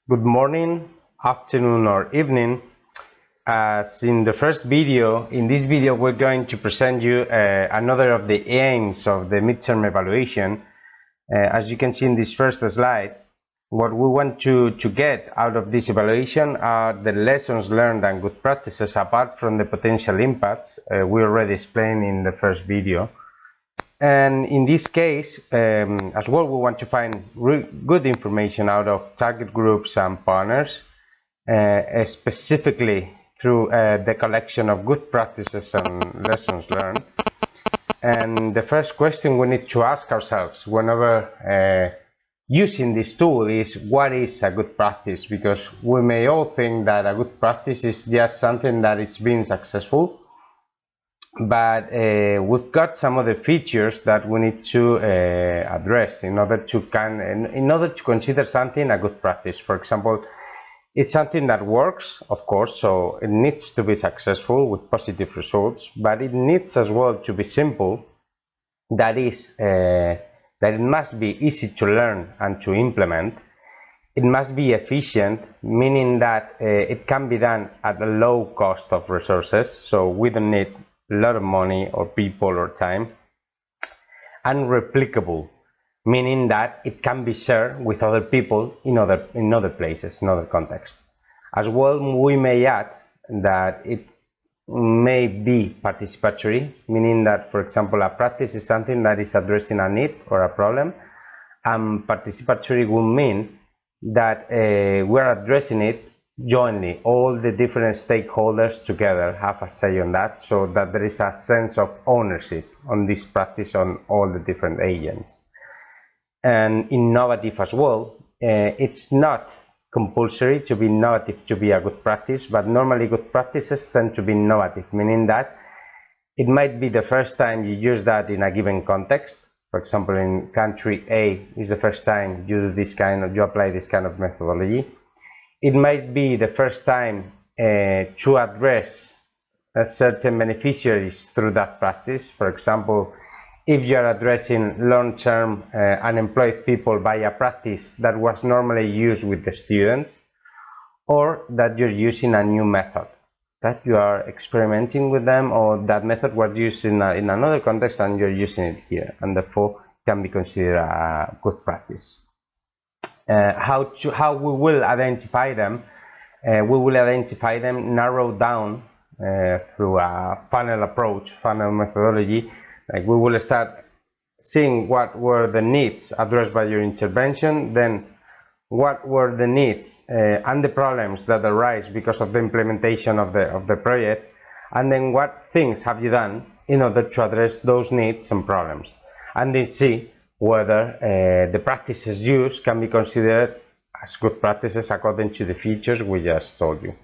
Good morning, afternoon, or evening. As in the first video, in this video we're going to present you another of the aims of the midterm evaluation. As you can see in this first slide, what we want to get out of this evaluation are the lessons learned and good practices apart from the potential impacts we already explained in the first video. And in this case, as well, we want to find good information out of target groups and partners, specifically through the collection of good practices and lessons learned. And the first question we need to ask ourselves whenever using this tool is, what is a good practice? Because we may all think that a good practice is just something that is being successful, but we've got some other features that we need to address in order to consider something a good practice. For example, it's something that works, of course, so it needs to be successful with positive results, but it needs as well to be simple. That is, that it must be easy to learn and to implement. It must be efficient, meaning that it can be done at a low cost of resources, so we don't need a lot of money or people or time. And replicable, meaning that it can be shared with other people in other places, in other contexts. As well, we may add that it may be participatory, meaning that, for example, a practice is something that is addressing a need or a problem, and participatory will mean that we're addressing it jointly. All the different stakeholders together have a say on that, so that there is a sense of ownership on this practice on all the different agents. And innovative as well. It's not compulsory to be innovative to be a good practice, but normally good practices tend to be innovative, meaning that it might be the first time you use that in a given context. For example, in country A is the first time you apply this kind of methodology. It might be the first time to address certain beneficiaries through that practice. For example, if you are addressing long-term unemployed people by a practice that was normally used with the students, or that you're using a new method, that you are experimenting with them, or that method was used in another context and you're using it here, and therefore can be considered a good practice. How we will identify them? We will identify them narrowed down through a funnel approach, funnel methodology. Like, we will start seeing what were the needs addressed by your intervention, then what were the needs and the problems that arise because of the implementation of the project, and then what things have you done in order to address those needs and problems, and then see whether the practices used can be considered as good practices according to the features we just told you.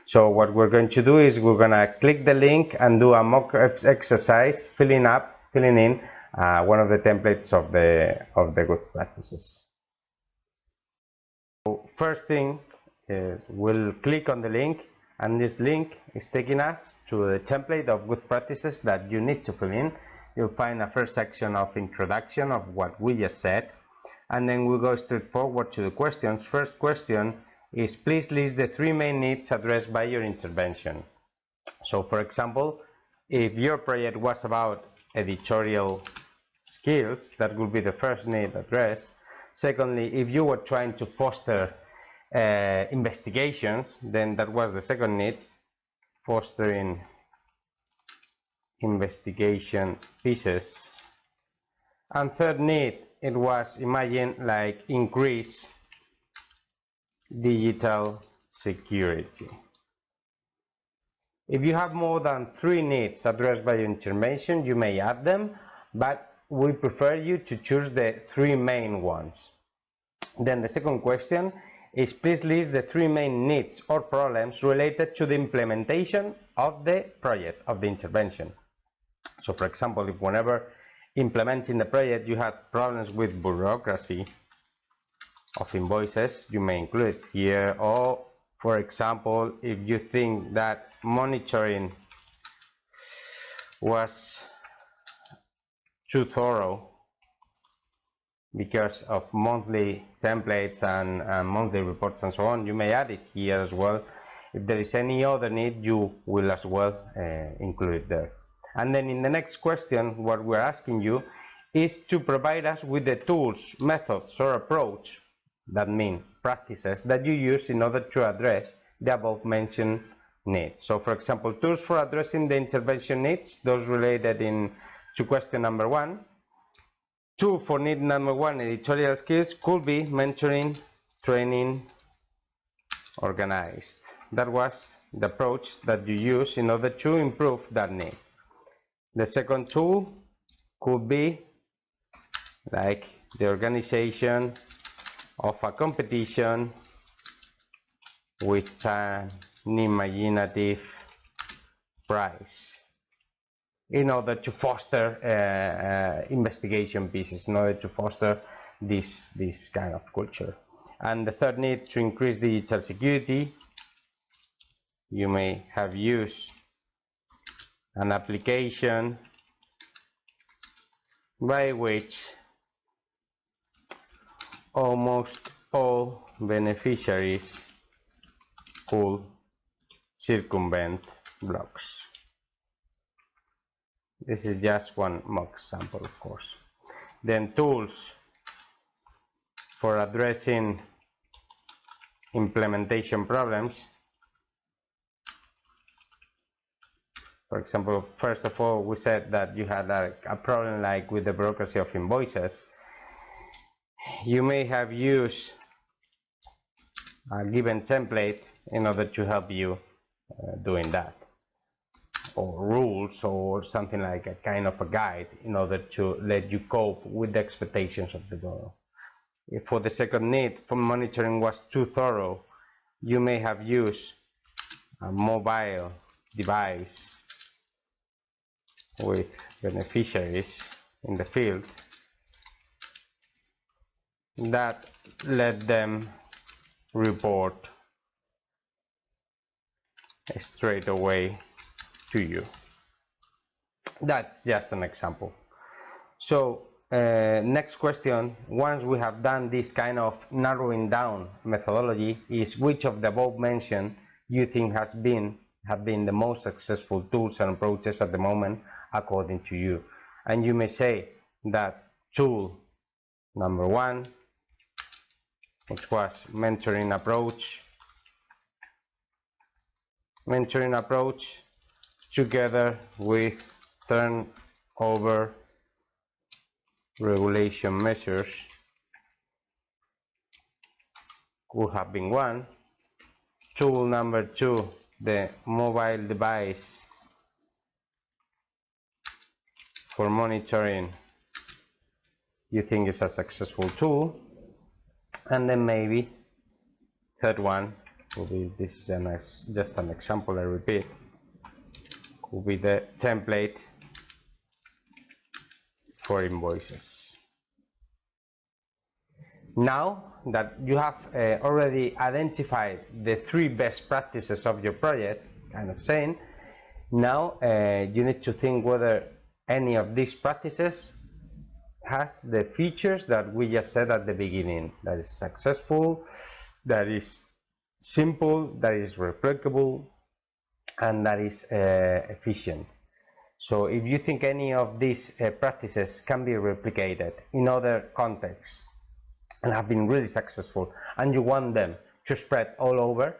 So what we're going to do is we're going to click the link and do a mock exercise, filling in one of the templates of the good practices. So first thing, we'll click on the link, and this link is taking us to the template of good practices that you need to fill in. You'll find a first section of introduction of what we just said, and then we'll go straight forward to the questions. First question is, please list the 3 main needs addressed by your intervention. So, for example, if your project was about editorial skills, that would be the first need addressed. Secondly, if you were trying to foster investigations, then that was the second need, fostering investigation pieces. And third need, it was, imagine, like, increase digital security. If you have more than 3 needs addressed by your intervention, you may add them, but we prefer you to choose the 3 main ones. Then the second question is, please list the 3 main needs or problems related to the implementation of the project, of the intervention. So, for example, if whenever implementing the project you had problems with bureaucracy of invoices, you may include it here. Or, for example, if you think that monitoring was too thorough because of monthly templates and monthly reports and so on. You may add it here as well. If there is any other need, you will as well include it there. And then in the next question, what we're asking you is to provide us with the tools, methods, or approach, that mean practices, that you use in order to address the above mentioned needs. So for example, tools for addressing the intervention needs, those related to question number 1. Tool for need number 1, editorial skills, could be mentoring, training, organized. That was the approach that you use in order to improve that need. The second tool could be like the organization of a competition with an imaginative prize in order to foster investigation pieces, in order to foster this kind of culture. And the third need, to increase digital security, you may have used an application by which almost all beneficiaries could circumvent blocks. This is just one mock sample, of course. Then tools for addressing implementation problems. For example, first of all, we said that you had a problem like with the bureaucracy of invoices. You may have used a given template in order to help you doing that, or rules, or something like a kind of a guide in order to let you cope with the expectations of the donor. If for the second need, for monitoring was too thorough, you may have used a mobile device with beneficiaries in the field that let them report straight away to you. That's just an example. So next question, once we have done this kind of narrowing down methodology, is which of the above mentioned you think have been the most successful tools and approaches at the moment according to you. And you may say that tool number 1, which was mentoring approach together with turnover regulation measures, could have been one. Tool number 2, the mobile device for monitoring, you think is a successful tool. And then maybe third one will be, this is just an example, I repeat, could be the template for invoices. Now that you have already identified the 3 best practices of your project, kind of saying, now you need to think whether any of these practices has the features that we just said at the beginning, that is successful, that is simple, that is replicable, and that is efficient. So if you think any of these practices can be replicated in other contexts and have been really successful, and you want them to spread all over,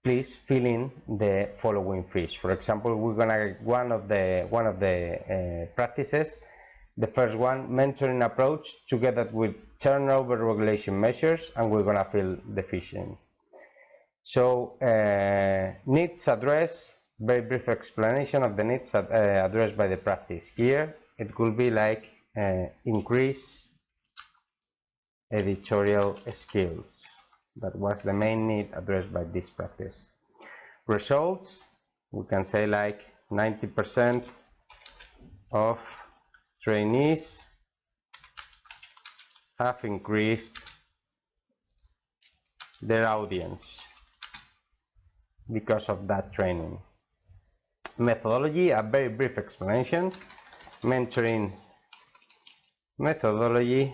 please fill in the following fiche. For example, we're gonna one of the practices. The first one, mentoring approach together with turnover regulation measures, and we're gonna fill the fiche in. So needs address, very brief explanation of the needs addressed by the practice. Here it could be like increase editorial skills. That was the main need addressed by this practice. Results, we can say like 90% of trainees have increased their audience because of that training. Methodology, a very brief explanation. Mentoring methodology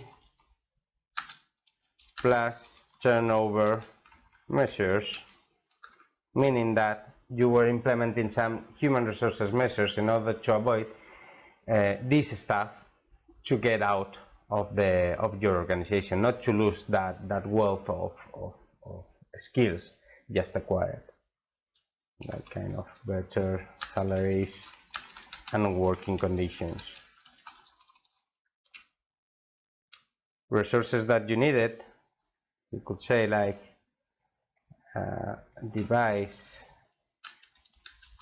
plus turnover measures, meaning that you were implementing some human resources measures in order to avoid this stuff to get out of your organization, not to lose that wealth of skills just acquired, that kind of better salaries and working conditions. Resources that you needed, you could say like device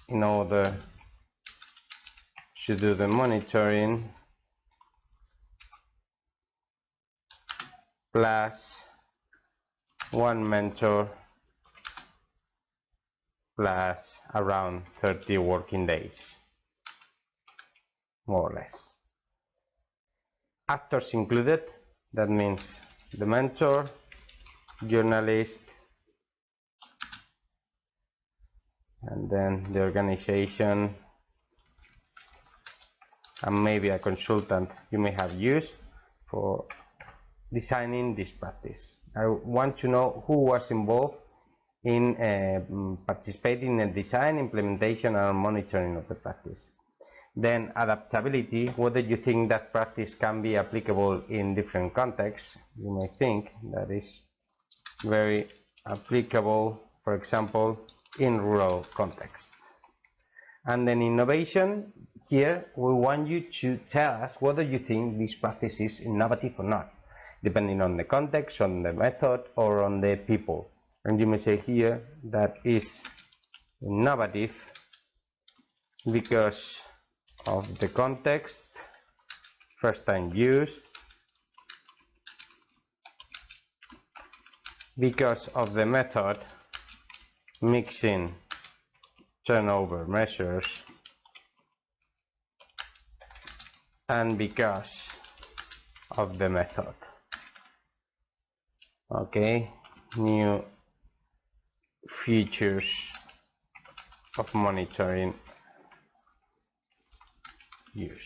in order to do the monitoring plus one mentor plus around 30 working days, more or less. Actors included, that means the mentor, journalist, and then the organization, and maybe a consultant you may have used for designing this practice. I want to know who was involved in participating in design, implementation, and monitoring of the practice. Then adaptability, whether you think that practice can be applicable in different contexts. You may think that is very applicable, for example, in rural contexts. And then innovation, here we want you to tell us whether you think this practice is innovative or not, depending on the context, on the method, or on the people. And you may say here that is innovative because of the context, first time used, because of the method, mixing turnover measures, and because of the method. Okay, new features of monitoring used,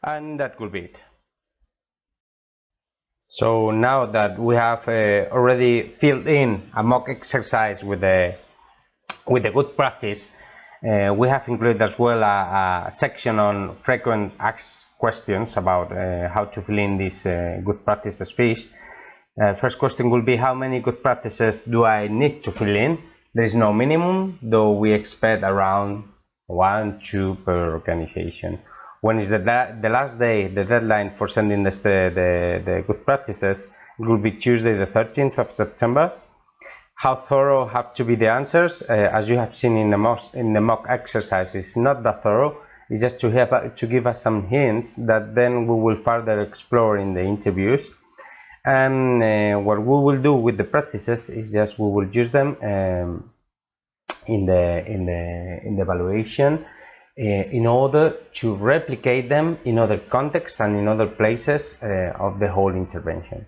and that could be it. So now that we have already filled in a mock exercise with the good practice, we have included as well a section on frequent asked questions about how to fill in this good practices fiche. First question will be, how many good practices do I need to fill in? There is no minimum, though we expect around 1-2 per organization. When is the last day, the deadline for sending the good practices? It will be Tuesday the 13th of September. How thorough have to be the answers? As you have seen in the mock exercise, it's not that thorough. It's just to give us some hints that then we will further explore in the interviews. And what we will do with the practices is just we will use them in the evaluation in order to replicate them in other contexts and in other places of the whole intervention.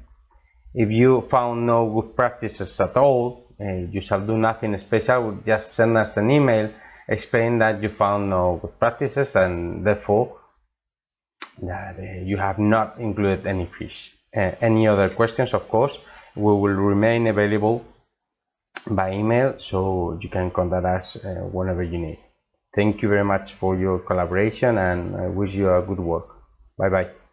If you found no good practices at all, you shall do nothing special. Just send us an email explaining that you found no good practices and therefore that you have not included any fiche. Any other questions, of course, we will remain available by email, so you can contact us whenever you need. Thank you very much for your collaboration, and I wish you a good work. Bye bye.